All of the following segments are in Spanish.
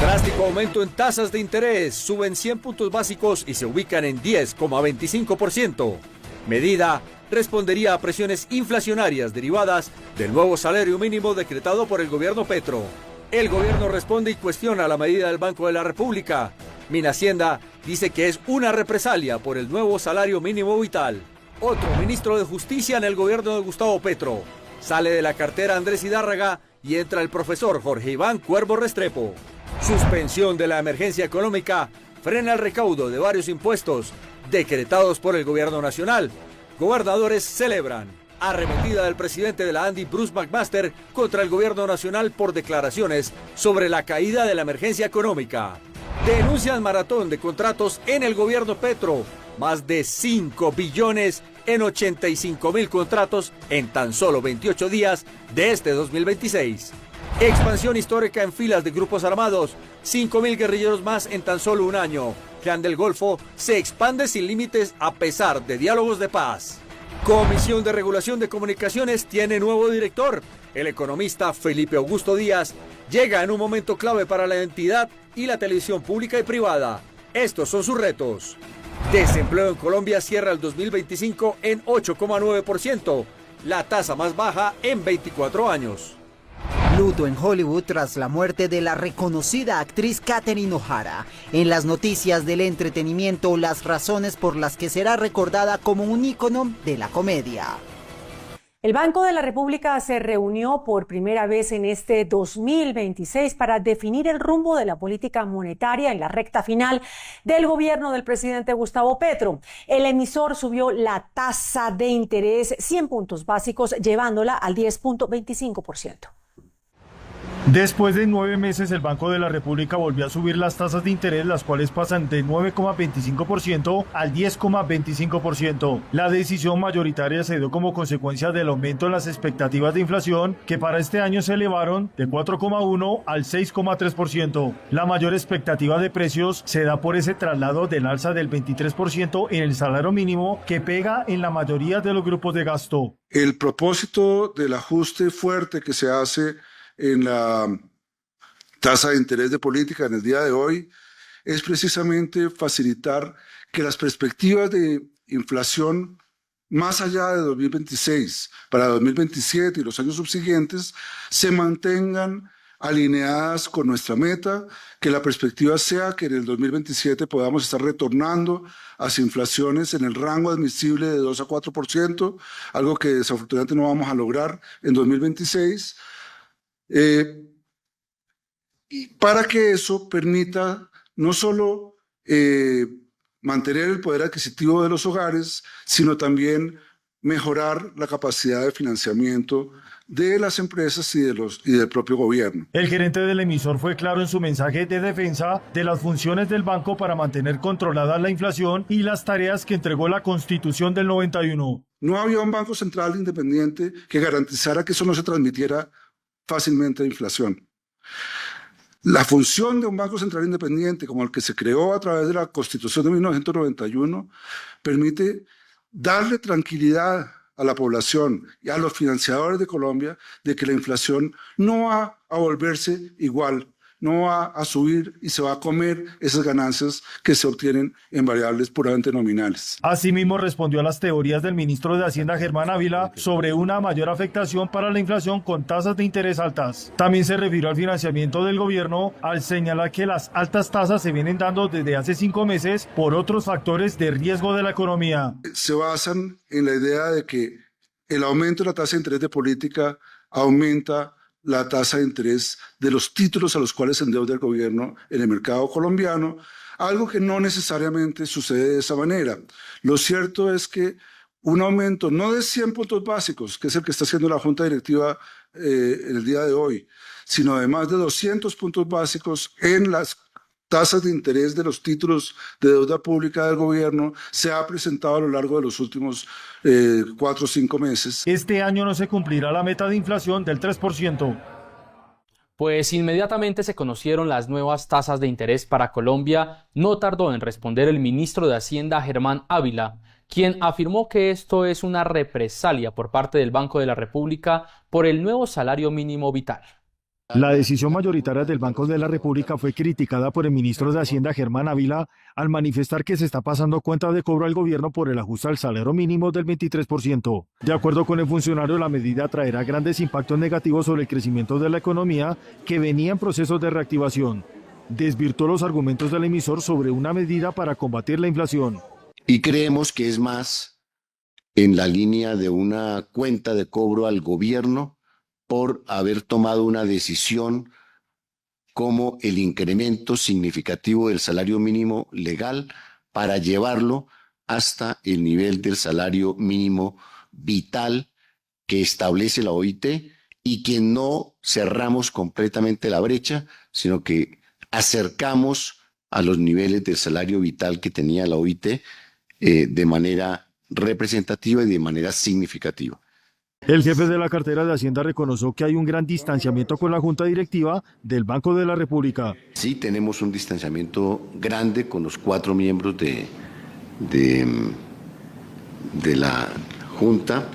Drástico aumento en tasas de interés, suben 100 puntos básicos y se ubican en 10,25%. Medida respondería a presiones inflacionarias derivadas del nuevo salario mínimo decretado por el gobierno Petro. El gobierno responde y cuestiona la medida del Banco de la República. Minhacienda dice que es una represalia por el nuevo salario mínimo vital. Otro ministro de Justicia en el gobierno de Gustavo Petro. Sale de la cartera Andrés Hidárraga y entra el profesor Jorge Iván Cuervo Restrepo. Suspensión de la emergencia económica frena el recaudo de varios impuestos decretados por el gobierno nacional. Gobernadores celebran. Arremetida del presidente de la ANDI, Bruce McMaster, contra el gobierno nacional por declaraciones sobre la caída de la emergencia económica. Denuncian maratón de contratos en el gobierno Petro. Más de 5 billones en 85.000 contratos en tan solo 28 días de este 2026. Expansión histórica en filas de grupos armados. 5.000 guerrilleros más en tan solo un año. Clan del Golfo se expande sin límites a pesar de diálogos de paz. Comisión de Regulación de Comunicaciones tiene nuevo director. El economista Felipe Augusto Díaz llega en un momento clave para la entidad y la televisión pública y privada. Estos son sus retos. Desempleo en Colombia cierra el 2025 en 8,9%, la tasa más baja en 24 años. Luto en Hollywood tras la muerte de la reconocida actriz Catherine O'Hara. En las noticias del entretenimiento, las razones por las que será recordada como un ícono de la comedia. El Banco de la República se reunió por primera vez en este 2026 para definir el rumbo de la política monetaria en la recta final del gobierno del presidente Gustavo Petro. El emisor subió la tasa de interés 100 puntos básicos, llevándola al 10,25%. Después de 9 meses, el Banco de la República volvió a subir las tasas de interés, las cuales pasan de 9,25% al 10,25%. La decisión mayoritaria se dio como consecuencia del aumento en las expectativas de inflación, que para este año se elevaron de 4,1% al 6,3%. La mayor expectativa de precios se da por ese traslado del alza del 23% en el salario mínimo, que pega en la mayoría de los grupos de gasto. El propósito del ajuste fuerte que se hace en la tasa de interés de política en el día de hoy es precisamente facilitar que las perspectivas de inflación más allá de 2026, para 2027 y los años subsiguientes, se mantengan alineadas con nuestra meta, que la perspectiva sea que en el 2027 podamos estar retornando hacia inflaciones en el rango admisible de 2 a 4%, algo que desafortunadamente no vamos a lograr en 2026. Y para que eso permita no solo mantener el poder adquisitivo de los hogares, sino también mejorar la capacidad de financiamiento de las empresas y del propio gobierno. El gerente del emisor fue claro en su mensaje de defensa de las funciones del banco para mantener controlada la inflación y las tareas que entregó la Constitución del 91. No había un banco central independiente que garantizara que eso no se transmitiera fácilmente a inflación. La función de un Banco Central Independiente, como el que se creó a través de la Constitución de 1991, permite darle tranquilidad a la población y a los financiadores de Colombia de que la inflación no va a volverse igual, no va a subir y se va a comer esas ganancias que se obtienen en variables puramente nominales. Asimismo, respondió a las teorías del ministro de Hacienda, Germán Ávila, sobre una mayor afectación para la inflación con tasas de interés altas. También se refirió al financiamiento del gobierno al señalar que las altas tasas se vienen dando desde hace 5 meses por otros factores de riesgo de la economía. Se basan en la idea de que el aumento de la tasa de interés de política aumenta la tasa de interés de los títulos a los cuales se endeuda el gobierno en el mercado colombiano, algo que no necesariamente sucede de esa manera. Lo cierto es que un aumento no de 100 puntos básicos, que es el que está haciendo la Junta Directiva en el día de hoy, sino de más de 200 puntos básicos en las tasas de interés de los títulos de deuda pública del gobierno, se ha presentado a lo largo de los últimos 4 o 5 meses. Este año no se cumplirá la meta de inflación del 3%. Pues inmediatamente se conocieron las nuevas tasas de interés para Colombia. No tardó en responder el ministro de Hacienda, Germán Ávila, quien afirmó que esto es una represalia por parte del Banco de la República por el nuevo salario mínimo vital. La decisión mayoritaria del Banco de la República fue criticada por el ministro de Hacienda Germán Ávila al manifestar que se está pasando cuenta de cobro al gobierno por el ajuste al salario mínimo del 23%. De acuerdo con el funcionario, la medida traerá grandes impactos negativos sobre el crecimiento de la economía que venía en proceso de reactivación. Desvirtuó los argumentos del emisor sobre una medida para combatir la inflación. Y creemos que es más en la línea de una cuenta de cobro al gobierno por haber tomado una decisión como el incremento significativo del salario mínimo legal para llevarlo hasta el nivel del salario mínimo vital que establece la OIT y que no cerramos completamente la brecha, sino que acercamos a los niveles del salario vital que tenía la OIT de manera representativa y de manera significativa. El jefe de la cartera de Hacienda reconoció que hay un gran distanciamiento con la Junta Directiva del Banco de la República. Sí, tenemos un distanciamiento grande con los 4 miembros de la Junta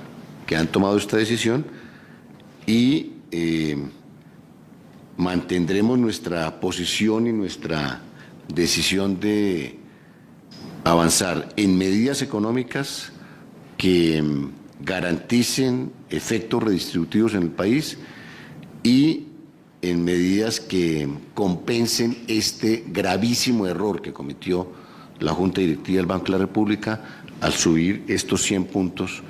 que han tomado esta decisión y mantendremos nuestra posición y nuestra decisión de avanzar en medidas económicas que garanticen efectos redistributivos en el país y en medidas que compensen este gravísimo error que cometió la Junta Directiva del Banco de la República al subir estos 100 puntos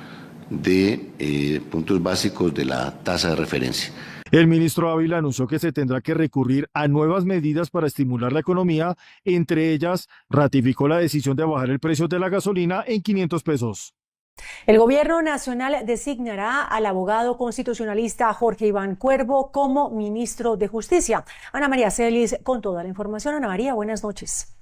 puntos básicos de la tasa de referencia. El ministro Ávila anunció que se tendrá que recurrir a nuevas medidas para estimular la economía. Entre ellas, ratificó la decisión de bajar el precio de la gasolina en 500 pesos. El Gobierno Nacional designará al abogado constitucionalista Jorge Iván Cuervo como ministro de Justicia. Ana María Celis con toda la información. Ana María, buenas noches.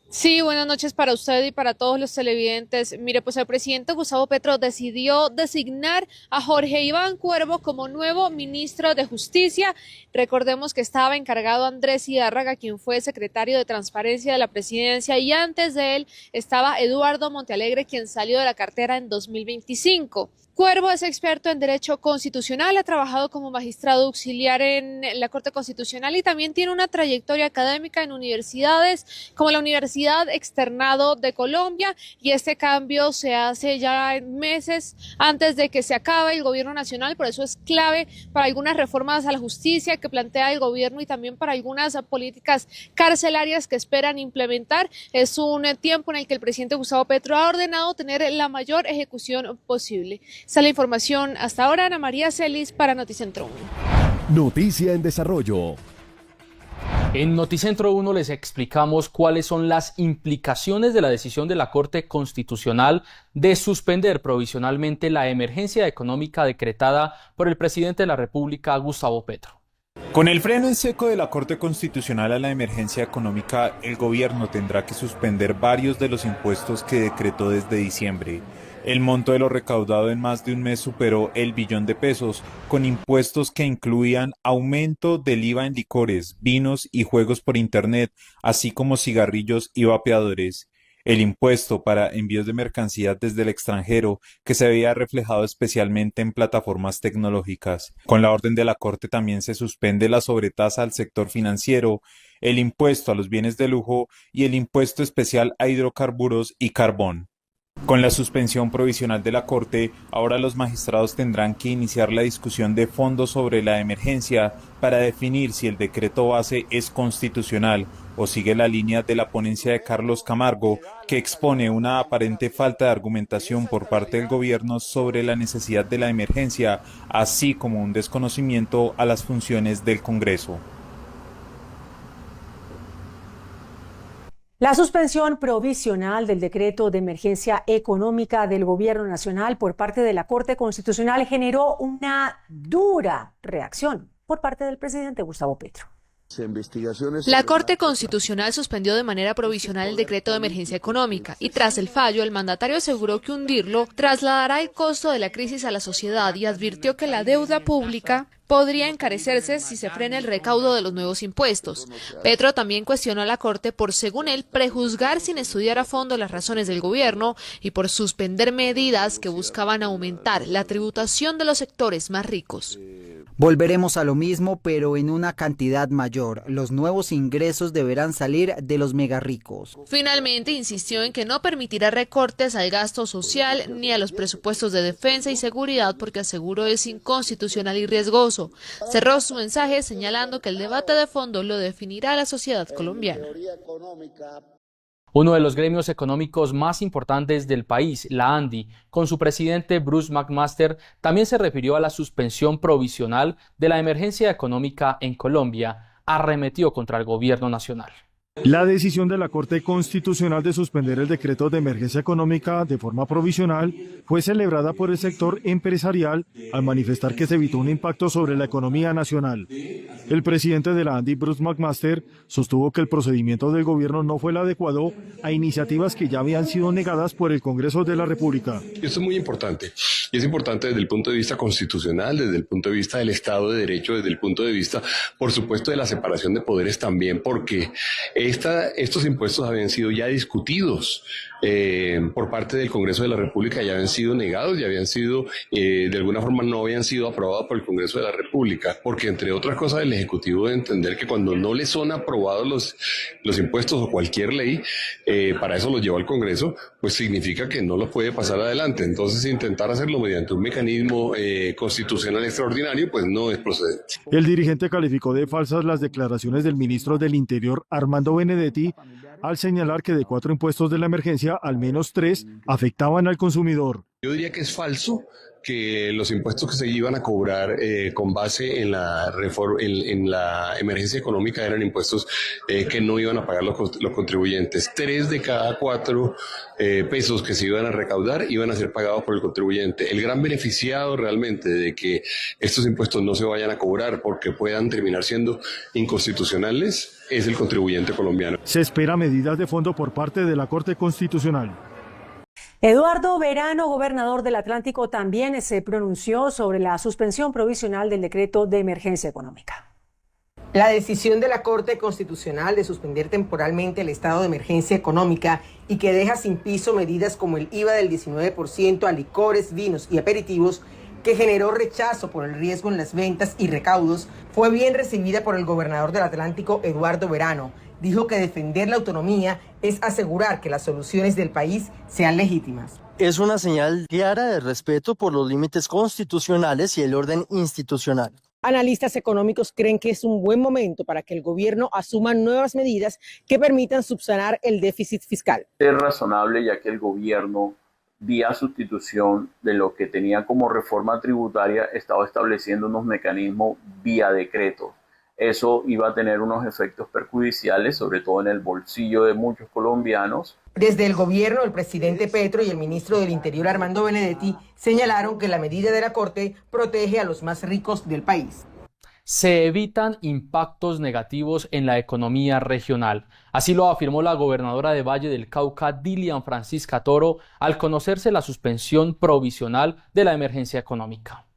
Sí, buenas noches para usted y para todos los televidentes. Mire, pues el presidente Gustavo Petro decidió designar a Jorge Iván Cuervo como nuevo ministro de Justicia. Recordemos que estaba encargado Andrés Zidárraga, quien fue secretario de Transparencia de la Presidencia, y antes de él estaba Eduardo Montealegre, quien salió de la cartera en 2025. Cuervo es experto en Derecho Constitucional, ha trabajado como magistrado auxiliar en la Corte Constitucional y también tiene una trayectoria académica en universidades como la Universidad Externado de Colombia, y este cambio se hace ya meses antes de que se acabe el gobierno nacional, por eso es clave para algunas reformas a la justicia que plantea el gobierno y también para algunas políticas carcelarias que esperan implementar. Es un tiempo en el que el presidente Gustavo Petro ha ordenado tener la mayor ejecución posible. Esta es la información hasta ahora. Ana María Celis para Noticentro 1. Noticia en desarrollo. En Noticentro 1 les explicamos cuáles son las implicaciones de la decisión de la Corte Constitucional de suspender provisionalmente la emergencia económica decretada por el presidente de la República, Gustavo Petro. Con el freno en seco de la Corte Constitucional a la emergencia económica, el gobierno tendrá que suspender varios de los impuestos que decretó desde diciembre. El monto de lo recaudado en más de un mes superó el billón de pesos, con impuestos que incluían aumento del IVA en licores, vinos y juegos por internet, así como cigarrillos y vapeadores. El impuesto para envíos de mercancías desde el extranjero, que se veía reflejado especialmente en plataformas tecnológicas. Con la orden de la Corte también se suspende la sobretasa al sector financiero, el impuesto a los bienes de lujo y el impuesto especial a hidrocarburos y carbón. Con la suspensión provisional de la Corte, ahora los magistrados tendrán que iniciar la discusión de fondo sobre la emergencia para definir si el decreto base es constitucional o sigue la línea de la ponencia de Carlos Camargo, que expone una aparente falta de argumentación por parte del gobierno sobre la necesidad de la emergencia, así como un desconocimiento a las funciones del Congreso. La suspensión provisional del decreto de emergencia económica del Gobierno Nacional por parte de la Corte Constitucional generó una dura reacción por parte del presidente Gustavo Petro. La Corte Constitucional suspendió de manera provisional el decreto de emergencia económica y tras el fallo el mandatario aseguró que hundirlo trasladará el costo de la crisis a la sociedad y advirtió que la deuda pública podría encarecerse si se frena el recaudo de los nuevos impuestos. Petro también cuestionó a la Corte por, según él, prejuzgar sin estudiar a fondo las razones del gobierno y por suspender medidas que buscaban aumentar la tributación de los sectores más ricos. Volveremos a lo mismo, pero en una cantidad mayor. Los nuevos ingresos deberán salir de los megarricos. Finalmente, insistió en que no permitirá recortes al gasto social ni a los presupuestos de defensa y seguridad porque aseguró es inconstitucional y riesgoso. Cerró su mensaje señalando que el debate de fondo lo definirá la sociedad colombiana. Uno de los gremios económicos más importantes del país, la ANDI, con su presidente Bruce McMaster, también se refirió a la suspensión provisional de la emergencia económica en Colombia, arremetió contra el gobierno nacional. La decisión de la Corte Constitucional de suspender el decreto de emergencia económica de forma provisional fue celebrada por el sector empresarial al manifestar que se evitó un impacto sobre la economía nacional. El presidente de la ANDI, Bruce McMaster, sostuvo que el procedimiento del gobierno no fue el adecuado a iniciativas que ya habían sido negadas por el Congreso de la República. Esto es muy importante, y es importante desde el punto de vista constitucional, desde el punto de vista del Estado de Derecho, desde el punto de vista, por supuesto, de la separación de poderes también, porque estos impuestos habían sido ya discutidos por parte del Congreso de la República, ya habían sido negados, ya habían sido, de alguna forma no habían sido aprobados por el Congreso de la República, porque entre otras cosas el Ejecutivo debe entender que cuando no le son aprobados los impuestos o cualquier ley, para eso los lleva al Congreso, pues significa que no los puede pasar adelante. Entonces intentar hacerlo mediante un mecanismo constitucional extraordinario, pues no es procedente. El dirigente calificó de falsas las declaraciones del ministro del Interior, Armando Benedetti, al señalar que de 4 impuestos de la emergencia, al menos 3 afectaban al consumidor. Yo diría que es falso que los impuestos que se iban a cobrar con base en la emergencia económica eran impuestos que no iban a pagar los contribuyentes. 3 de cada 4 pesos que se iban a recaudar iban a ser pagados por el contribuyente. El gran beneficiado realmente de que estos impuestos no se vayan a cobrar porque puedan terminar siendo inconstitucionales es el contribuyente colombiano. Se espera medidas de fondo por parte de la Corte Constitucional. Eduardo Verano, gobernador del Atlántico, también se pronunció sobre la suspensión provisional del decreto de emergencia económica. La decisión de la Corte Constitucional de suspender temporalmente el estado de emergencia económica y que deja sin piso medidas como el IVA del 19% a licores, vinos y aperitivos, que generó rechazo por el riesgo en las ventas y recaudos, fue bien recibida por el gobernador del Atlántico, Eduardo Verano. Dijo que defender la autonomía es asegurar que las soluciones del país sean legítimas. Es una señal clara de respeto por los límites constitucionales y el orden institucional. Analistas económicos creen que es un buen momento para que el gobierno asuma nuevas medidas que permitan subsanar el déficit fiscal. Es razonable ya que el gobierno, vía sustitución de lo que tenía como reforma tributaria, estaba estableciendo unos mecanismos vía decreto. Eso iba a tener unos efectos perjudiciales, sobre todo en el bolsillo de muchos colombianos. Desde el gobierno, el presidente Petro y el ministro del Interior, Armando Benedetti, señalaron que la medida de la Corte protege a los más ricos del país. Se evitan impactos negativos en la economía regional. Así lo afirmó la gobernadora de Valle del Cauca, Dilian Francisca Toro, al conocerse la suspensión provisional de la emergencia económica.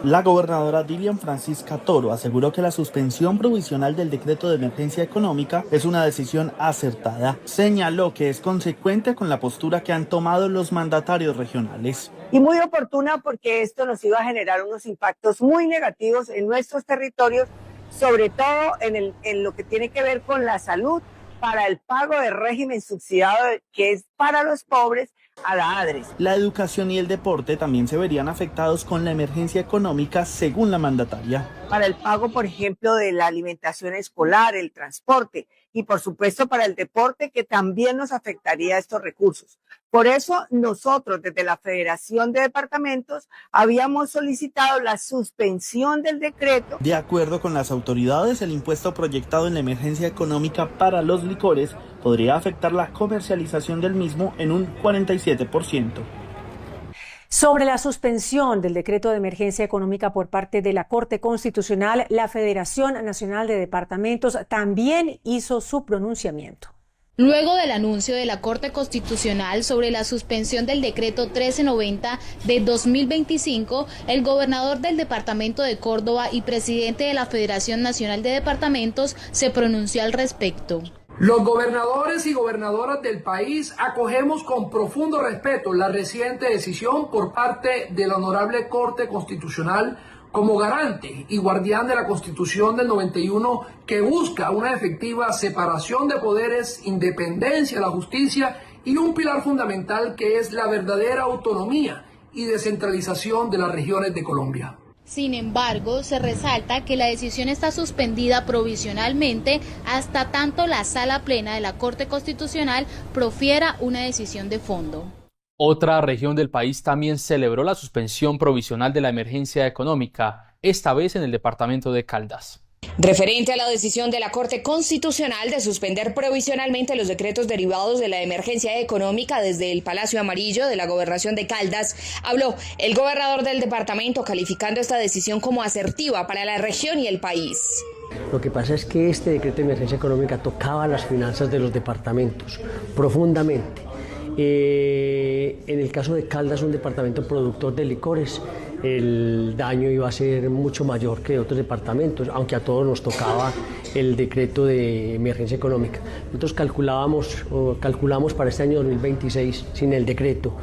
La gobernadora Dilian Francisca Toro aseguró que la suspensión provisional del decreto de emergencia económica es una decisión acertada. Señaló que es consecuente con la postura que han tomado los mandatarios regionales. Y muy oportuna porque esto nos iba a generar unos impactos muy negativos en nuestros territorios, sobre todo en lo que tiene que ver con la salud, para el pago de régimen subsidiado que es para los pobres a la ADRES. La educación y el deporte también se verían afectados con la emergencia económica, según la mandataria. Para el pago, por ejemplo, de la alimentación escolar, el transporte y, por supuesto, para el deporte, que también nos afectaría estos recursos. Por eso, nosotros, desde la Federación de Departamentos, habíamos solicitado la suspensión del decreto. De acuerdo con las autoridades, el impuesto proyectado en la emergencia económica para los licores podría afectar la comercialización del mismo en un 47%. Sobre la suspensión del decreto de emergencia económica por parte de la Corte Constitucional, la Federación Nacional de Departamentos también hizo su pronunciamiento. Luego del anuncio de la Corte Constitucional sobre la suspensión del decreto 1390 de 2025, el gobernador del departamento de Córdoba y presidente de la Federación Nacional de Departamentos se pronunció al respecto. Los gobernadores y gobernadoras del país acogemos con profundo respeto la reciente decisión por parte de la Honorable Corte Constitucional como garante y guardián de la Constitución del 91, que busca una efectiva separación de poderes, independencia de la justicia y un pilar fundamental que es la verdadera autonomía y descentralización de las regiones de Colombia. Sin embargo, se resalta que la decisión está suspendida provisionalmente hasta tanto la Sala Plena de la Corte Constitucional profiera una decisión de fondo. Otra región del país también celebró la suspensión provisional de la emergencia económica, esta vez en el departamento de Caldas. Referente a la decisión de la Corte Constitucional de suspender provisionalmente los decretos derivados de la emergencia económica desde el Palacio Amarillo de la Gobernación de Caldas, habló el gobernador del departamento calificando esta decisión como asertiva para la región y el país. Lo que pasa es que este decreto de emergencia económica tocaba las finanzas de los departamentos profundamente. En el caso de Caldas, un departamento productor de licores, el daño iba a ser mucho mayor que otros departamentos, aunque a todos nos tocaba el decreto de emergencia económica. Nosotros calculamos para este año 2026, sin el decreto,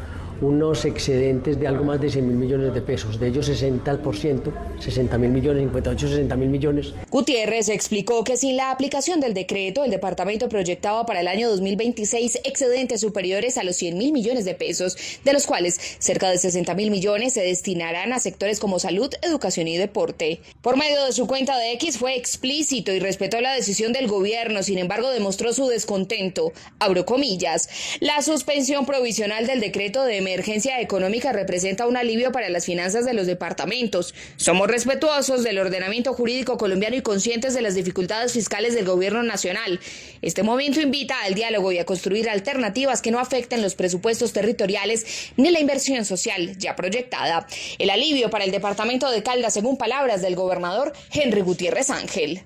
unos excedentes de algo más de 100.000 millones de pesos, de ellos 60%, 60.000 millones, 58, 60.000 millones. Gutiérrez explicó que sin la aplicación del decreto, el departamento proyectaba para el año 2026 excedentes superiores a los 100.000 millones de pesos, de los cuales cerca de 60.000 millones se destinarán a sectores como salud, educación y deporte. Por medio de su cuenta de X fue explícito y respetó la decisión del gobierno, sin embargo demostró su descontento. Abro comillas, la suspensión provisional del decreto de emergencia económica representa un alivio para las finanzas de los departamentos. Somos respetuosos del ordenamiento jurídico colombiano y conscientes de las dificultades fiscales del gobierno nacional. Este momento invita al diálogo y a construir alternativas que no afecten los presupuestos territoriales ni la inversión social ya proyectada. El alivio para el departamento de Caldas, según palabras del gobernador Henry Gutiérrez Ángel.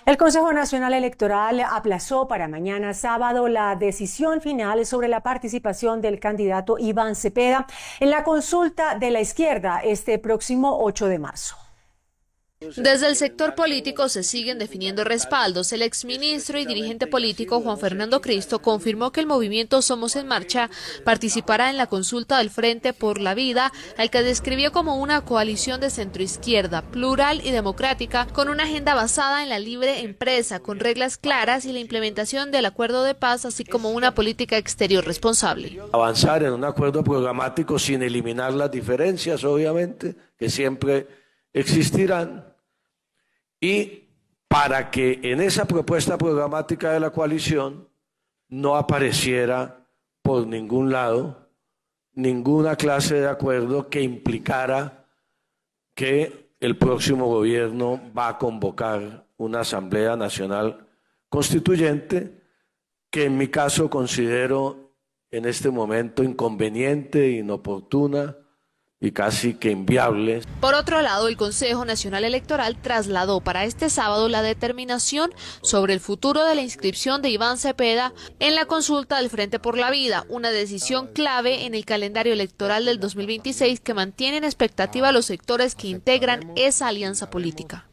El Consejo Nacional Electoral aplazó para mañana sábado la decisión final sobre la participación del candidato Iván Cepeda en la consulta de la izquierda este próximo 8 de marzo. Desde el sector político se siguen definiendo respaldos. El exministro y dirigente político Juan Fernando Cristo confirmó que el movimiento Somos en Marcha participará en la consulta del Frente por la Vida, al que describió como una coalición de centroizquierda, plural y democrática, con una agenda basada en la libre empresa, con reglas claras y la implementación del acuerdo de paz, así como una política exterior responsable. Avanzar en un acuerdo programático sin eliminar las diferencias, obviamente, que siempre existirán. Y para que en esa propuesta programática de la coalición no apareciera por ningún lado ninguna clase de acuerdo que implicara que el próximo gobierno va a convocar una Asamblea Nacional Constituyente, que en mi caso considero en este momento inconveniente, inoportuna y casi que inviable. Por otro lado, el Consejo Nacional Electoral trasladó para este sábado la determinación sobre el futuro de la inscripción de Iván Cepeda en la consulta del Frente por la Vida, una decisión clave en el calendario electoral del 2026 que mantiene en expectativa a los sectores que integran esa alianza política.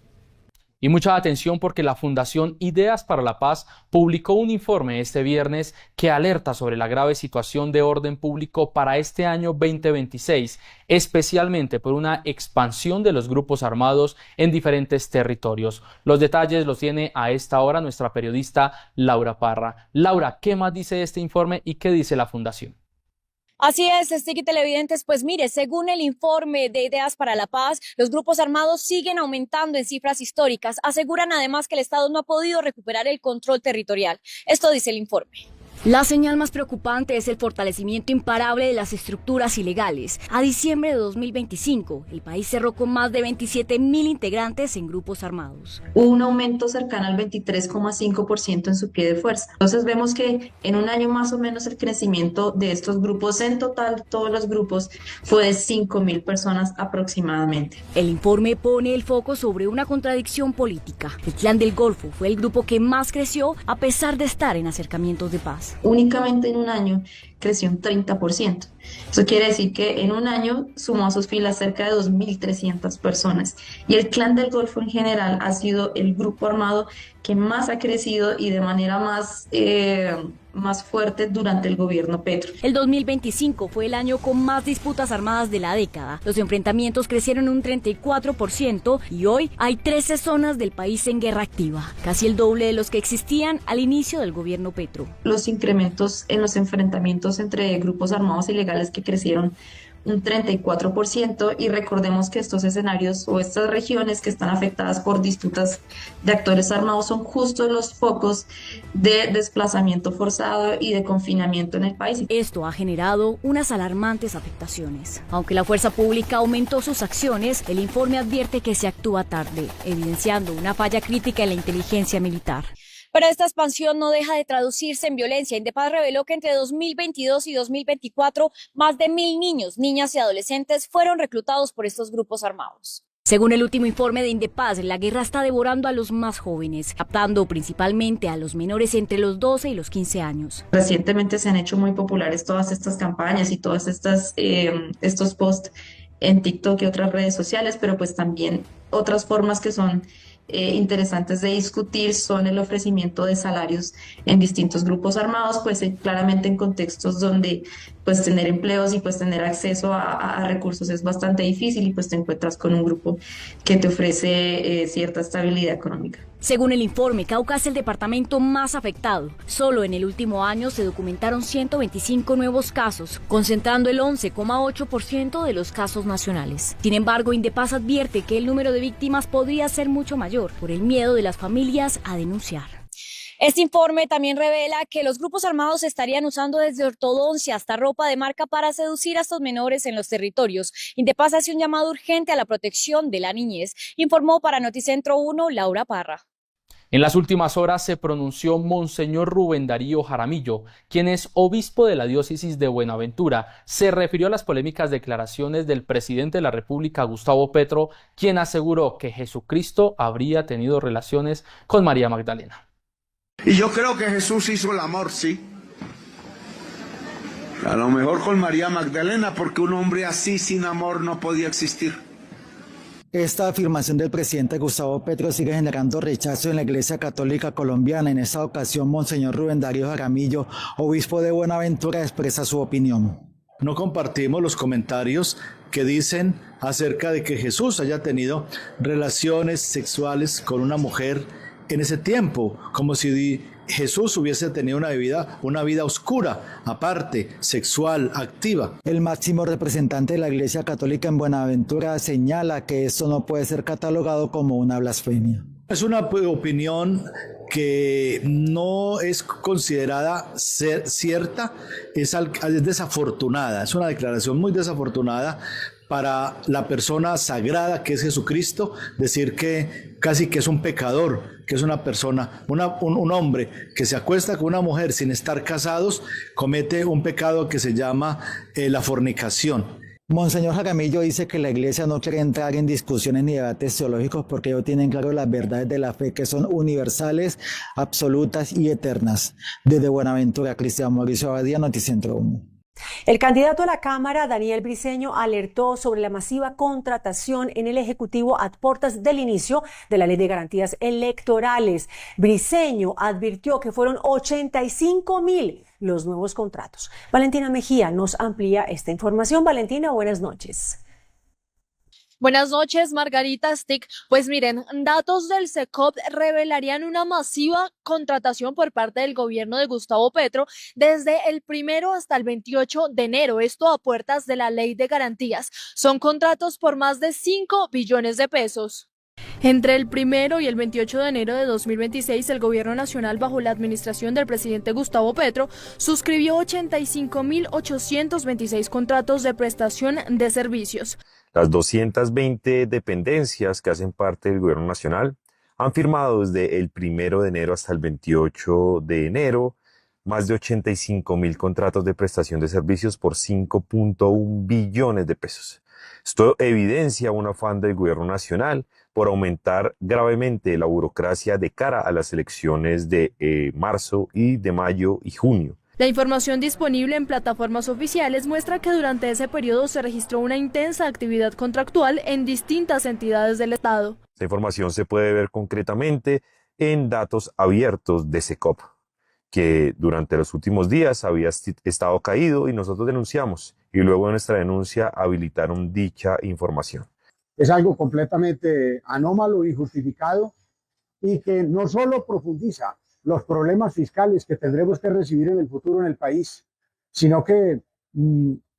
Y mucha atención porque la Fundación Ideas para la Paz publicó un informe este viernes que alerta sobre la grave situación de orden público para este año 2026, especialmente por una expansión de los grupos armados en diferentes territorios. Los detalles los tiene a esta hora nuestra periodista Laura Parra. Laura, ¿qué más dice este informe y qué dice la Fundación? Así es, Sticky Televidentes, pues mire, según el informe de Ideas para la Paz, los grupos armados siguen aumentando en cifras históricas. Aseguran además que el Estado no ha podido recuperar el control territorial. Esto dice el informe. La señal más preocupante es el fortalecimiento imparable de las estructuras ilegales. A diciembre de 2025, el país cerró con más de 27.000 integrantes en grupos armados. Hubo un aumento cercano al 23,5% en su pie de fuerza. Entonces vemos que en un año más o menos el crecimiento de estos grupos, en total todos los grupos, fue de 5.000 personas aproximadamente. El informe pone el foco sobre una contradicción política. El Clan del Golfo fue el grupo que más creció a pesar de estar en acercamientos de paz. Únicamente en un año creció un 30%. Eso quiere decir que en un año sumó a sus filas cerca de 2.300 personas. Y el Clan del Golfo en general ha sido el grupo armado que más ha crecido y de manera más fuerte durante el gobierno Petro. El 2025 fue el año con más disputas armadas de la década. Los enfrentamientos crecieron un 34% y hoy hay 13 zonas del país en guerra activa, casi el doble de los que existían al inicio del gobierno Petro. Los incrementos en los enfrentamientos entre grupos armados ilegales que crecieron un 34%, y recordemos que estos escenarios o estas regiones que están afectadas por disputas de actores armados son justo los focos de desplazamiento forzado y de confinamiento en el país. Esto ha generado unas alarmantes afectaciones. Aunque la fuerza pública aumentó sus acciones, el informe advierte que se actúa tarde, evidenciando una falla crítica en la inteligencia militar. Pero esta expansión no deja de traducirse en violencia. Indepaz reveló que entre 2022 y 2024, más de 1.000 niños, niñas y adolescentes fueron reclutados por estos grupos armados. Según el último informe de Indepaz, la guerra está devorando a los más jóvenes, captando principalmente a los menores entre los 12 y los 15 años. Recientemente se han hecho muy populares todas estas campañas y todas estos posts en TikTok y otras redes sociales, pero pues también otras formas que son interesantes de discutir son el ofrecimiento de salarios en distintos grupos armados, pues claramente en contextos donde pues tener empleos y pues tener acceso a recursos es bastante difícil, y pues te encuentras con un grupo que te ofrece cierta estabilidad económica. Según el informe, Cauca es el departamento más afectado. Solo en el último año se documentaron 125 nuevos casos, concentrando el 11,8% de los casos nacionales. Sin embargo, Indepaz advierte que el número de víctimas podría ser mucho mayor por el miedo de las familias a denunciar. Este informe también revela que los grupos armados estarían usando desde ortodoncia hasta ropa de marca para seducir a estos menores en los territorios. Indepaz hace un llamado urgente a la protección de la niñez. Informó para Noticentro 1, Laura Parra. En las últimas horas se pronunció Monseñor Rubén Darío Jaramillo, quien es obispo de la diócesis de Buenaventura. Se refirió a las polémicas declaraciones del presidente de la República, Gustavo Petro, quien aseguró que Jesucristo habría tenido relaciones con María Magdalena. Y yo creo que Jesús hizo el amor, sí. A lo mejor con María Magdalena, porque un hombre así sin amor no podía existir. Esta afirmación del presidente Gustavo Petro sigue generando rechazo en la Iglesia Católica Colombiana. En esta ocasión, Monseñor Rubén Darío Jaramillo, obispo de Buenaventura, expresa su opinión. No compartimos los comentarios que dicen acerca de que Jesús haya tenido relaciones sexuales con una mujer en ese tiempo, como si Jesús hubiese tenido una vida oscura, aparte, sexual, activa. El máximo representante de la Iglesia Católica en Buenaventura señala que esto no puede ser catalogado como una blasfemia. Es una opinión que no es considerada ser cierta, es desafortunada, es una declaración muy desafortunada para la persona sagrada que es Jesucristo, decir que casi que es un pecador, que es una persona, un hombre que se acuesta con una mujer sin estar casados, comete un pecado que se llama la fornicación. Monseñor Jaramillo dice que la Iglesia no quiere entrar en discusiones ni debates teológicos porque ellos tienen claro las verdades de la fe que son universales, absolutas y eternas. Desde Buenaventura, Cristian Mauricio Abadía, Noticentro 1. El candidato a la Cámara, Daniel Briceño, alertó sobre la masiva contratación en el Ejecutivo a puertas del inicio de la Ley de Garantías Electorales. Briceño advirtió que fueron 85.000 los nuevos contratos. Valentina Mejía nos amplía esta información. Valentina, buenas noches. Buenas noches, Margarita Stick. Pues miren, datos del SECOP revelarían una masiva contratación por parte del gobierno de Gustavo Petro desde el 1 hasta el 28 de enero, esto a puertas de la Ley de Garantías. Son contratos por más de 5 billones de pesos. Entre el 1 y el 28 de enero de 2026, el Gobierno Nacional, bajo la administración del presidente Gustavo Petro, suscribió 85.826 contratos de prestación de servicios. Las 220 dependencias que hacen parte del Gobierno Nacional han firmado desde el 1 de enero hasta el 28 de enero más de 85.000 contratos de prestación de servicios por 5.1 billones de pesos. Esto evidencia un afán del Gobierno Nacional por aumentar gravemente la burocracia de cara a las elecciones de marzo y de mayo y junio. La información disponible en plataformas oficiales muestra que durante ese periodo se registró una intensa actividad contractual en distintas entidades del Estado. Esta información se puede ver concretamente en datos abiertos de SECOP, que durante los últimos días había estado caído y nosotros denunciamos, y luego de nuestra denuncia habilitaron dicha información. Es algo completamente anómalo, injustificado, y que no solo profundiza los problemas fiscales que tendremos que recibir en el futuro en el país, sino que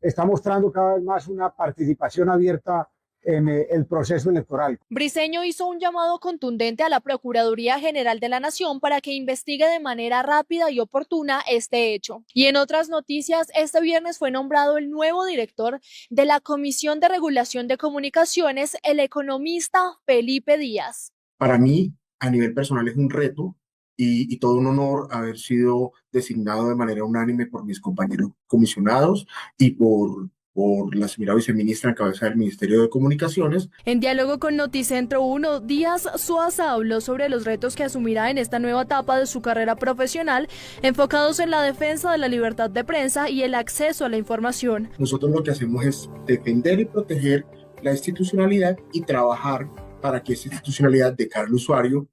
está mostrando cada vez más una participación abierta en el proceso electoral. Briceño hizo un llamado contundente a la Procuraduría General de la Nación para que investigue de manera rápida y oportuna este hecho. Y en otras noticias, este viernes fue nombrado el nuevo director de la Comisión de Regulación de Comunicaciones, el economista Felipe Díaz. Para mí, a nivel personal, es un reto y todo un honor haber sido designado de manera unánime por mis compañeros comisionados y por la señora viceministra en cabeza del Ministerio de Comunicaciones. En diálogo con Noticentro 1, Díaz Suaza habló sobre los retos que asumirá en esta nueva etapa de su carrera profesional, enfocados en la defensa de la libertad de prensa y el acceso a la información. Nosotros lo que hacemos es defender y proteger la institucionalidad y trabajar para que esa institucionalidad de cara al usuario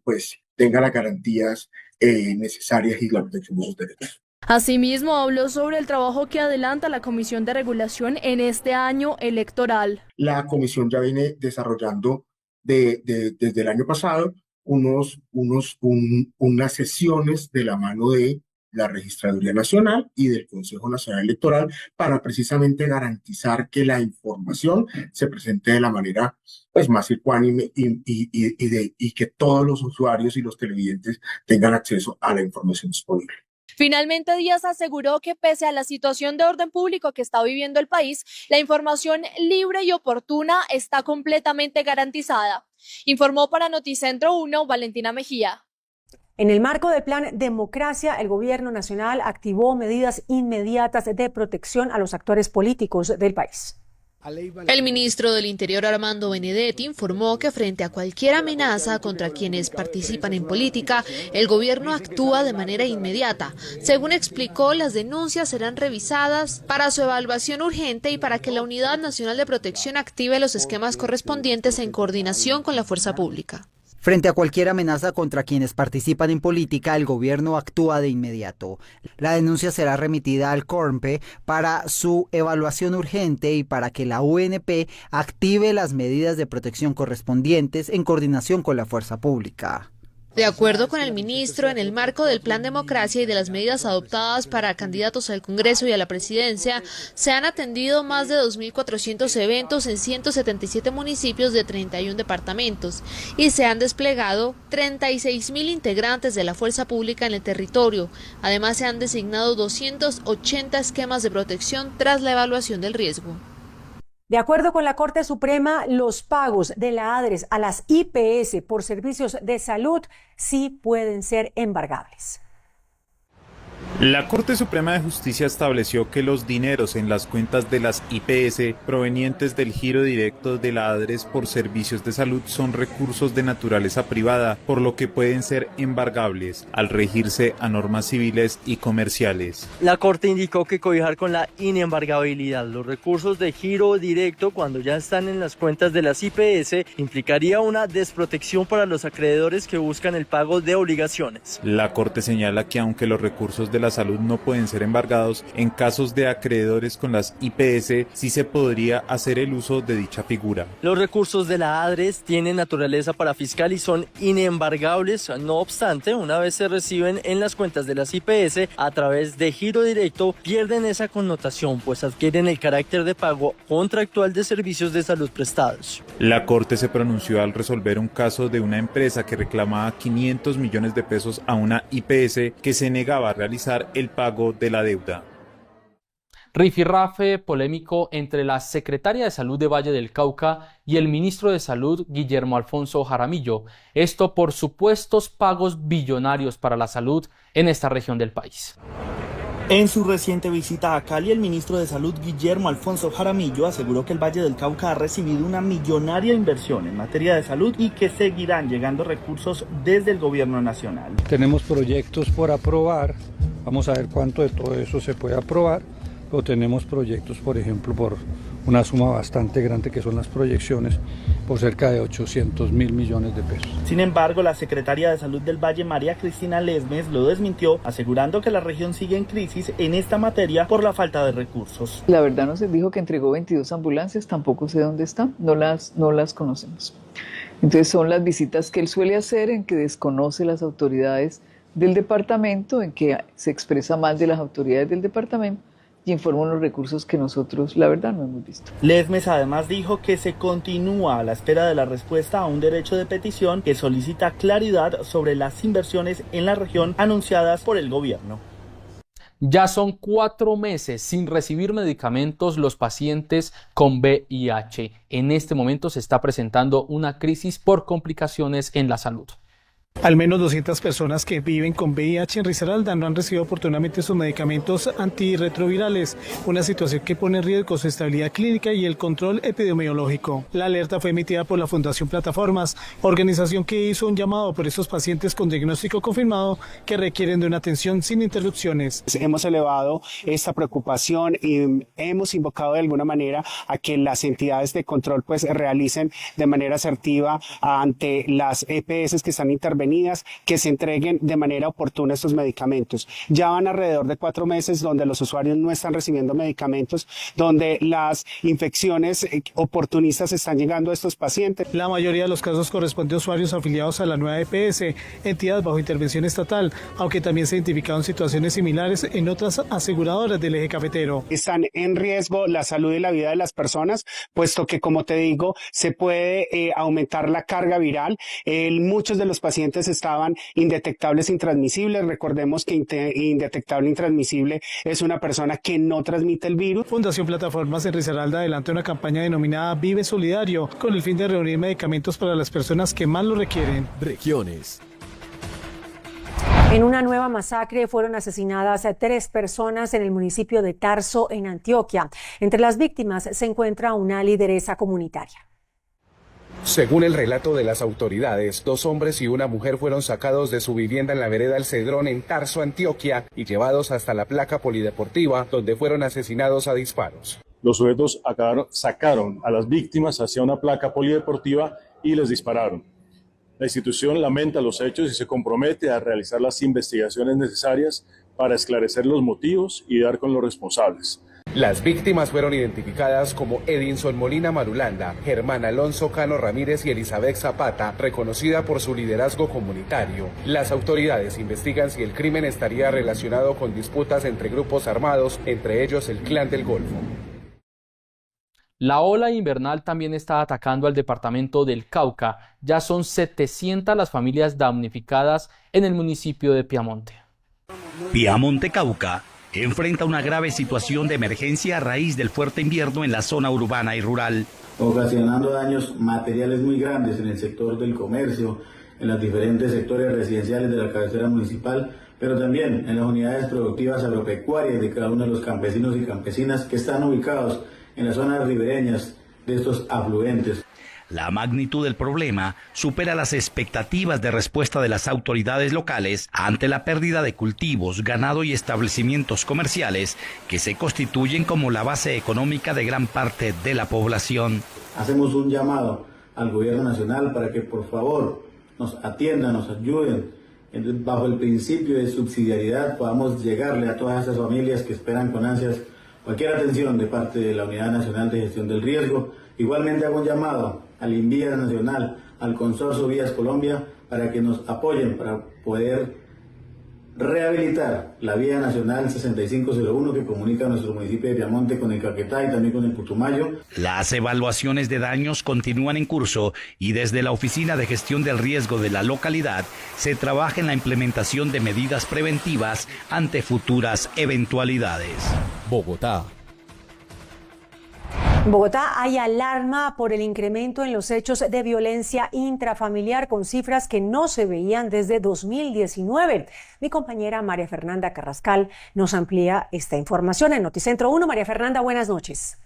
pues tenga las garantías necesarias y la protección de sus derechos. Asimismo, habló sobre el trabajo que adelanta la Comisión de Regulación en este año electoral. La comisión ya viene desarrollando desde el año pasado unas sesiones de la mano de la Registraduría Nacional y del Consejo Nacional Electoral para precisamente garantizar que la información se presente de la manera pues más ecuánime y que todos los usuarios y los televidentes tengan acceso a la información disponible. Finalmente, Díaz aseguró que pese a la situación de orden público que está viviendo el país, la información libre y oportuna está completamente garantizada. Informó para Noticentro 1, Valentina Mejía. En el marco del Plan Democracia, el Gobierno Nacional activó medidas inmediatas de protección a los actores políticos del país. El ministro del Interior, Armando Benedetti, informó que frente a cualquier amenaza contra quienes participan en política, el gobierno actúa de manera inmediata. Según explicó, las denuncias serán revisadas para su evaluación urgente y para que la Unidad Nacional de Protección active los esquemas correspondientes en coordinación con la fuerza pública. Frente a cualquier amenaza contra quienes participan en política, el gobierno actúa de inmediato. La denuncia será remitida al CORMPE para su evaluación urgente y para que la UNP active las medidas de protección correspondientes en coordinación con la fuerza pública. De acuerdo con el ministro, en el marco del Plan Democracia y de las medidas adoptadas para candidatos al Congreso y a la presidencia, se han atendido más de 2.400 eventos en 177 municipios de 31 departamentos y se han desplegado 36.000 integrantes de la fuerza pública en el territorio. Además, se han designado 280 esquemas de protección tras la evaluación del riesgo. De acuerdo con la Corte Suprema, los pagos de la ADRES a las IPS por servicios de salud sí pueden ser embargables. La Corte Suprema de Justicia estableció que los dineros en las cuentas de las IPS provenientes del giro directo de la ADRES por servicios de salud son recursos de naturaleza privada, por lo que pueden ser embargables al regirse a normas civiles y comerciales. La Corte indicó que cobijar con la inembargabilidad los recursos de giro directo cuando ya están en las cuentas de las IPS implicaría una desprotección para los acreedores que buscan el pago de obligaciones. La Corte señala que aunque los recursos de la salud no pueden ser embargados, en casos de acreedores con las IPS sí se podría hacer el uso de dicha figura. Los recursos de la ADRES tienen naturaleza parafiscal y son inembargables, no obstante, una vez se reciben en las cuentas de las IPS a través de giro directo, pierden esa connotación, pues adquieren el carácter de pago contractual de servicios de salud prestados. La Corte se pronunció al resolver un caso de una empresa que reclamaba 500 millones de pesos a una IPS que se negaba a realizar el pago de la deuda. Rifirrafe polémico entre la secretaria de Salud de Valle del Cauca y el ministro de Salud, Guillermo Alfonso Jaramillo. Esto por supuestos pagos billonarios para la salud en esta región del país. En su reciente visita a Cali, el ministro de Salud, Guillermo Alfonso Jaramillo, aseguró que el Valle del Cauca ha recibido una millonaria inversión en materia de salud y que seguirán llegando recursos desde el gobierno nacional. Tenemos proyectos por aprobar Vamos a ver cuánto de todo eso se puede aprobar. O tenemos proyectos, por ejemplo, por una suma bastante grande que son las proyecciones, por cerca de 800.000 millones de pesos. Sin embargo, la secretaria de Salud del Valle, María Cristina Lesmes, lo desmintió, asegurando que la región sigue en crisis en esta materia por la falta de recursos. La verdad nos dijo que entregó 22 ambulancias, tampoco sé dónde están, no las conocemos. Entonces son las visitas que él suele hacer en que desconoce las autoridades del departamento, en que se expresa mal de las autoridades del departamento y informa los recursos que nosotros, la verdad, no hemos visto. Lesmes además dijo que se continúa a la espera de la respuesta a un derecho de petición que solicita claridad sobre las inversiones en la región anunciadas por el gobierno. Ya son 4 meses sin recibir medicamentos los pacientes con VIH. En este momento se está presentando una crisis por complicaciones en la salud. Al menos 200 personas que viven con VIH en Risaralda no han recibido oportunamente sus medicamentos antirretrovirales, una situación que pone en riesgo su estabilidad clínica y el control epidemiológico. La alerta fue emitida por la Fundación Plataformas, organización que hizo un llamado por estos pacientes con diagnóstico confirmado que requieren de una atención sin interrupciones. Hemos elevado esta preocupación y hemos invocado de alguna manera a que las entidades de control realicen de manera asertiva ante las EPS que están intervenidas, que se entreguen de manera oportuna estos medicamentos. Ya van alrededor de 4 meses donde los usuarios no están recibiendo medicamentos, donde las infecciones oportunistas están llegando a estos pacientes. La mayoría de los casos corresponde a usuarios afiliados a la nueva EPS, entidades bajo intervención estatal, aunque también se identificaron situaciones similares en otras aseguradoras del eje cafetero. Están en riesgo la salud y la vida de las personas, puesto que, como te digo, se puede aumentar la carga viral. Muchos de los pacientes estaban indetectables, intransmisibles. Recordemos que indetectable, intransmisible es una persona que no transmite el virus. Fundación Plataformas en Risaralda adelanta una campaña denominada Vive Solidario, con el fin de reunir medicamentos para las personas que más lo requieren. Regiones. En una nueva masacre fueron asesinadas 3 personas en el municipio de Tarso, en Antioquia. Entre las víctimas se encuentra una lideresa comunitaria. Según el relato de las autoridades, 2 hombres y una mujer fueron sacados de su vivienda en la vereda El Cedrón en Tarso, Antioquia, y llevados hasta la placa polideportiva, donde fueron asesinados a disparos. Los sujetos sacaron a las víctimas hacia una placa polideportiva y les dispararon. La institución lamenta los hechos y se compromete a realizar las investigaciones necesarias para esclarecer los motivos y dar con los responsables. Las víctimas fueron identificadas como Edinson Molina Marulanda, Germán Alonso Cano Ramírez y Elizabeth Zapata, reconocida por su liderazgo comunitario. Las autoridades investigan si el crimen estaría relacionado con disputas entre grupos armados, entre ellos el Clan del Golfo. La ola invernal también está atacando al departamento del Cauca. Ya son 700 las familias damnificadas en el municipio de Piamonte. Piamonte, Cauca, enfrenta una grave situación de emergencia a raíz del fuerte invierno en la zona urbana y rural, ocasionando daños materiales muy grandes en el sector del comercio, en los diferentes sectores residenciales de la cabecera municipal, pero también en las unidades productivas agropecuarias de cada uno de los campesinos y campesinas que están ubicados en las zonas ribereñas de estos afluentes. La magnitud del problema supera las expectativas de respuesta de las autoridades locales ante la pérdida de cultivos, ganado y establecimientos comerciales que se constituyen como la base económica de gran parte de la población. Hacemos un llamado al gobierno nacional para que por favor nos atiendan, nos ayuden. Bajo el principio de subsidiariedad podamos llegarle a todas esas familias que esperan con ansias cualquier atención de parte de la Unidad Nacional de Gestión del Riesgo. Igualmente hago un llamado al INVIAS Nacional, al Consorcio Vías Colombia, para que nos apoyen para poder rehabilitar la vía nacional 6501 que comunica nuestro municipio de Piamonte con el Caquetá y también con el Putumayo. Las evaluaciones de daños continúan en curso y desde la Oficina de Gestión del Riesgo de la localidad se trabaja en la implementación de medidas preventivas ante futuras eventualidades. Bogotá. En Bogotá hay alarma por el incremento en los hechos de violencia intrafamiliar con cifras que no se veían desde 2019. Mi compañera María Fernanda Carrascal nos amplía esta información en Noticentro 1. María Fernanda, buenas noches.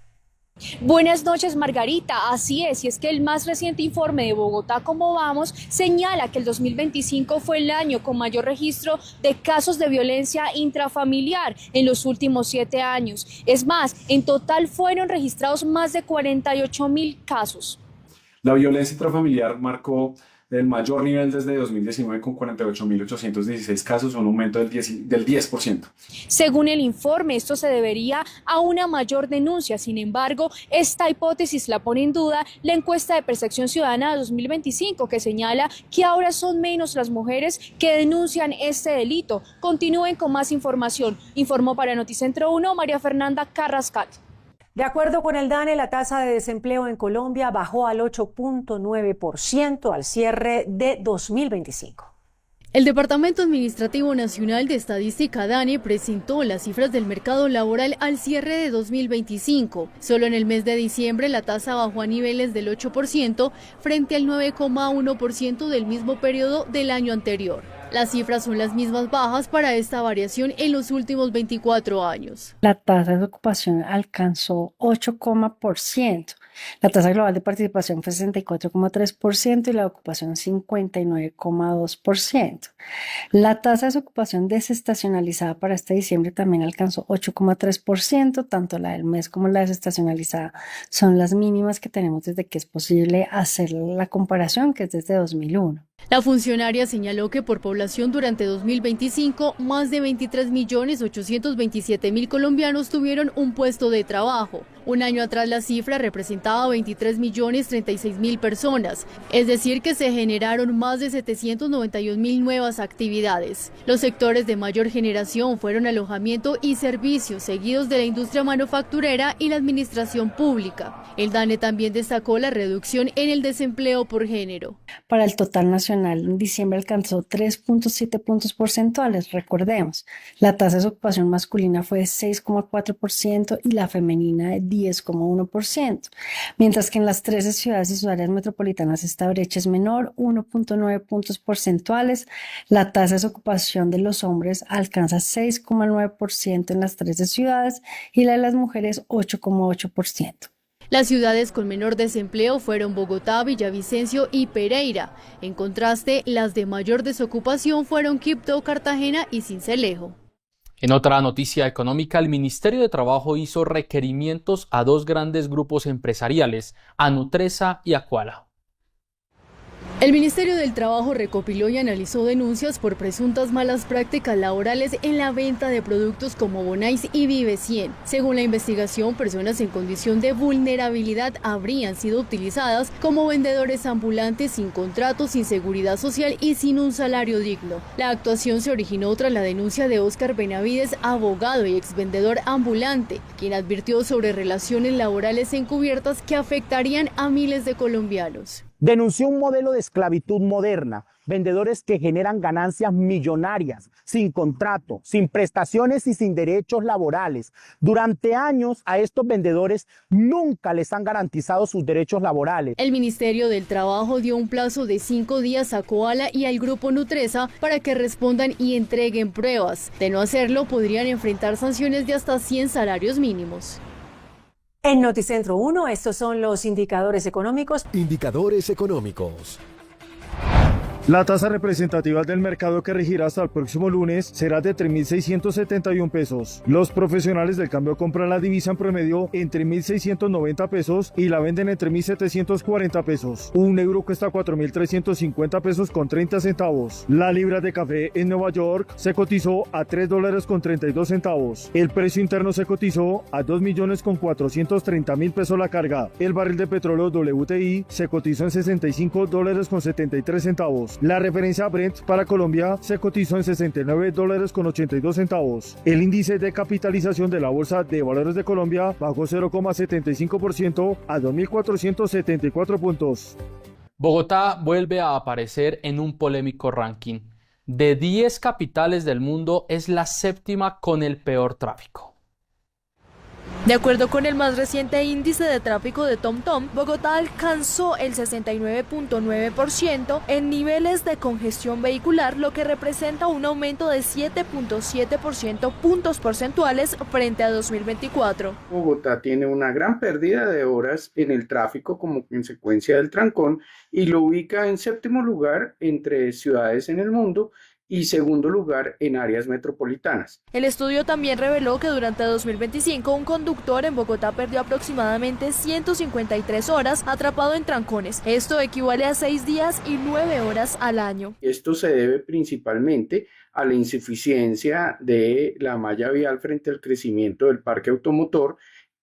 Buenas noches, Margarita. Así es, y es que el más reciente informe de Bogotá Cómo Vamos señala que el 2025 fue el año con mayor registro de casos de violencia intrafamiliar en los últimos 7 años. Es más, en total fueron registrados más de 48.000 casos. La violencia intrafamiliar marcó el mayor nivel desde 2019 con 48.816 casos, un aumento del 10%. Según el informe, esto se debería a una mayor denuncia. Sin embargo, esta hipótesis la pone en duda la encuesta de percepción ciudadana de 2025, que señala que ahora son menos las mujeres que denuncian este delito. Continúen con más información. Informó para Noticentro 1 María Fernanda Carrascal. De acuerdo con el DANE, la tasa de desempleo en Colombia bajó al 8.9% al cierre de 2025. El Departamento Administrativo Nacional de Estadística DANE presentó las cifras del mercado laboral al cierre de 2025. Solo en el mes de diciembre la tasa bajó a niveles del 8% frente al 9,1% del mismo periodo del año anterior. Las cifras son las mismas bajas para esta variación en los últimos 24 años. La tasa de ocupación alcanzó 8%. La tasa global de participación fue 64,3% y la ocupación 59,2%. La tasa de desocupación desestacionalizada para este diciembre también alcanzó 8,3%. Tanto la del mes como la desestacionalizada son las mínimas que tenemos desde que es posible hacer la comparación, que es desde 2001. La funcionaria señaló que por población durante 2025, más de 23.827.000 colombianos tuvieron un puesto de trabajo. Un año atrás la cifra representaba 23.036.000 personas, es decir que se generaron más de 791.000 nuevas actividades. Los sectores de mayor generación fueron alojamiento y servicios, seguidos de la industria manufacturera y la administración pública. El DANE también destacó la reducción en el desempleo por género. Para el total nacional, en diciembre alcanzó 3,7 puntos porcentuales. Recordemos, la tasa de desocupación masculina fue de 6,4% y la femenina de 10,1%, mientras que en las 13 ciudades y sus áreas metropolitanas esta brecha es menor, 1,9 puntos porcentuales. La tasa de desocupación de los hombres alcanza 6,9% en las 13 ciudades y la de las mujeres 8,8%. Las ciudades con menor desempleo fueron Bogotá, Villavicencio y Pereira. En contraste, las de mayor desocupación fueron Quibdó, Cartagena y Sincelejo. En otra noticia económica, el Ministerio de Trabajo hizo requerimientos a 2 grandes grupos empresariales, a Nutresa y Aquala. El Ministerio del Trabajo recopiló y analizó denuncias por presuntas malas prácticas laborales en la venta de productos como Bonais y Vive 100. Según la investigación, personas en condición de vulnerabilidad habrían sido utilizadas como vendedores ambulantes sin contrato, sin seguridad social y sin un salario digno. La actuación se originó tras la denuncia de Óscar Benavides, abogado y exvendedor ambulante, quien advirtió sobre relaciones laborales encubiertas que afectarían a miles de colombianos. Denunció un modelo de esclavitud moderna, vendedores que generan ganancias millonarias, sin contrato, sin prestaciones y sin derechos laborales. Durante años a estos vendedores nunca les han garantizado sus derechos laborales. El Ministerio del Trabajo dio un plazo de 5 días a Koala y al grupo Nutresa para que respondan y entreguen pruebas. De no hacerlo, podrían enfrentar sanciones de hasta 100 salarios mínimos. En Noticentro 1, estos son los indicadores económicos. Indicadores económicos. La tasa representativa del mercado que regirá hasta el próximo lunes será de 3.671 pesos. Los profesionales del cambio compran la divisa en promedio entre 1.690 pesos y la venden entre 1.740 pesos. Un euro cuesta 4.350 pesos con 30 centavos. La libra de café en Nueva York se cotizó a $3 con 32 centavos. El precio interno se cotizó a 2.430.000 pesos la carga. El barril de petróleo WTI se cotizó en $65 con 73 centavos. La referencia Brent para Colombia se cotizó en $69 con 82 centavos. El índice de capitalización de la Bolsa de Valores de Colombia bajó 0,75% a 2.474 puntos. Bogotá vuelve a aparecer en un polémico ranking. De 10 capitales del mundo es la 7ª con el peor tráfico. De acuerdo con el más reciente índice de tráfico de TomTom, Bogotá alcanzó el 69.9% en niveles de congestión vehicular, lo que representa un aumento de 7.7% puntos porcentuales frente a 2024. Bogotá tiene una gran pérdida de horas en el tráfico como consecuencia del trancón y lo ubica en séptimo lugar entre ciudades en el mundo y segundo lugar en áreas metropolitanas. El estudio también reveló que durante 2025 un conductor en Bogotá perdió aproximadamente 153 horas atrapado en trancones. Esto equivale a 6 días y 9 horas al año. Esto se debe principalmente a la insuficiencia de la malla vial frente al crecimiento del parque automotor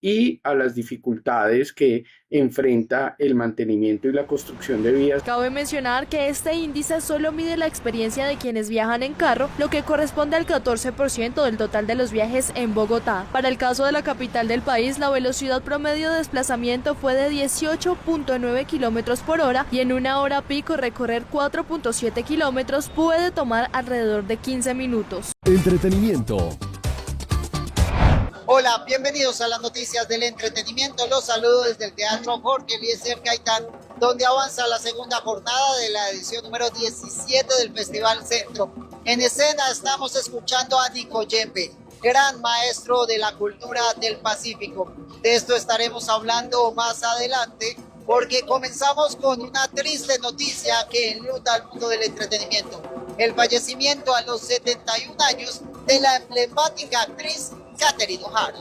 y a las dificultades que enfrenta el mantenimiento y la construcción de vías. Cabe mencionar que este índice solo mide la experiencia de quienes viajan en carro, lo que corresponde al 14% del total de los viajes en Bogotá. Para el caso de la capital del país, la velocidad promedio de desplazamiento fue de 18.9 kilómetros por hora y en una hora pico recorrer 4.7 kilómetros puede tomar alrededor de 15 minutos. Entretenimiento. Hola, bienvenidos a las noticias del entretenimiento. Los saludo desde el Teatro Jorge Eliezer Gaitán, donde avanza la segunda jornada de la edición número 17 del Festival Centro. En escena estamos escuchando a Nico Yembe, gran maestro de la cultura del Pacífico. De esto estaremos hablando más adelante, porque comenzamos con una triste noticia que enluta al mundo del entretenimiento. El fallecimiento a los 71 años de la emblemática actriz Catherine O'Hara.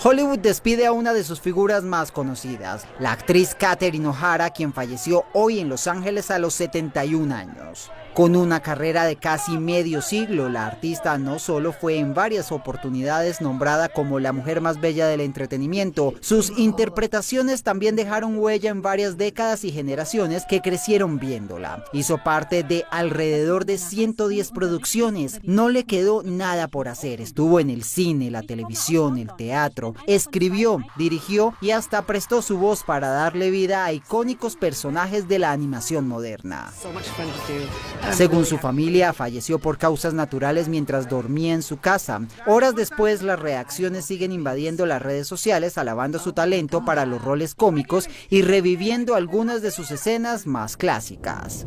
Hollywood despide a una de sus figuras más conocidas, la actriz Catherine O'Hara, quien falleció hoy en Los Ángeles a los 71 años. Con una carrera de casi medio siglo, la artista no solo fue en varias oportunidades nombrada como la mujer más bella del entretenimiento, sus interpretaciones también dejaron huella en varias décadas y generaciones que crecieron viéndola. Hizo parte de alrededor de 110 producciones, no le quedó nada por hacer, estuvo en el cine, la televisión, el teatro, escribió, dirigió y hasta prestó su voz para darle vida a icónicos personajes de la animación moderna. Según su familia, falleció por causas naturales mientras dormía en su casa. Horas después, las reacciones siguen invadiendo las redes sociales, alabando su talento para los roles cómicos y reviviendo algunas de sus escenas más clásicas.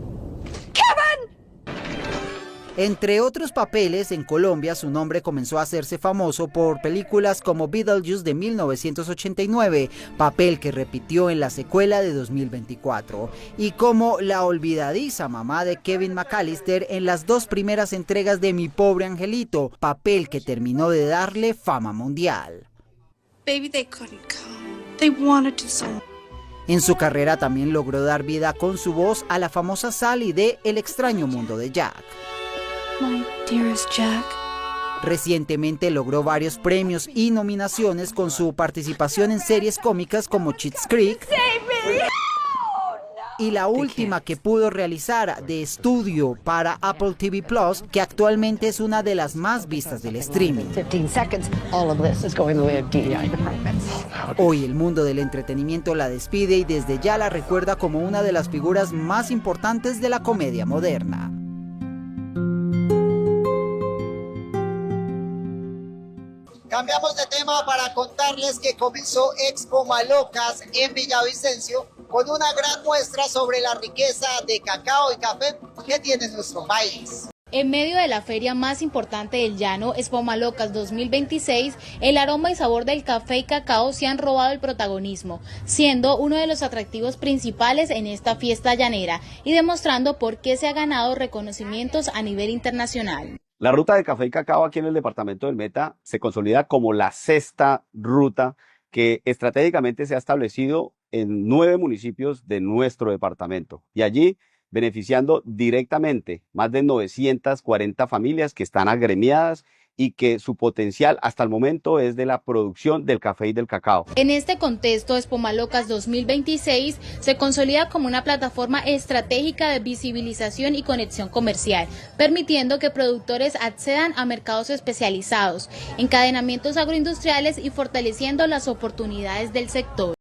Entre otros papeles, en Colombia su nombre comenzó a hacerse famoso por películas como Beetlejuice de 1989, papel que repitió en la secuela de 2024, y como la olvidadiza mamá de Kevin McAllister en las 2 primeras entregas de Mi Pobre Angelito, papel que terminó de darle fama mundial. Baby, they couldn't come. They wanted to so. En su carrera también logró dar vida con su voz a la famosa Sally de El extraño mundo de Jack. My dearest Jack. Recientemente logró varios premios y nominaciones con su participación en series cómicas como Schitt's Creek y la última que pudo realizar de estudio para Apple TV Plus, que actualmente es una de las más vistas del streaming. Hoy el mundo del entretenimiento la despide y desde ya la recuerda como una de las figuras más importantes de la comedia moderna. Cambiamos de tema para contarles que comenzó Expo Malocas en Villavicencio con una gran muestra sobre la riqueza de cacao y café que tiene nuestro país. En medio de la feria más importante del llano, Expo Malocas 2026, el aroma y sabor del café y cacao se han robado el protagonismo, siendo uno de los atractivos principales en esta fiesta llanera y demostrando por qué se ha ganado reconocimientos a nivel internacional. La ruta de café y cacao aquí en el departamento del Meta se consolida como la 6ª ruta que estratégicamente se ha establecido en 9 municipios de nuestro departamento y allí beneficiando directamente más de 940 familias que están agremiadas y que su potencial hasta el momento es de la producción del café y del cacao. En este contexto, Expo Malocas 2026 se consolida como una plataforma estratégica de visibilización y conexión comercial, permitiendo que productores accedan a mercados especializados, encadenamientos agroindustriales y fortaleciendo las oportunidades del sector.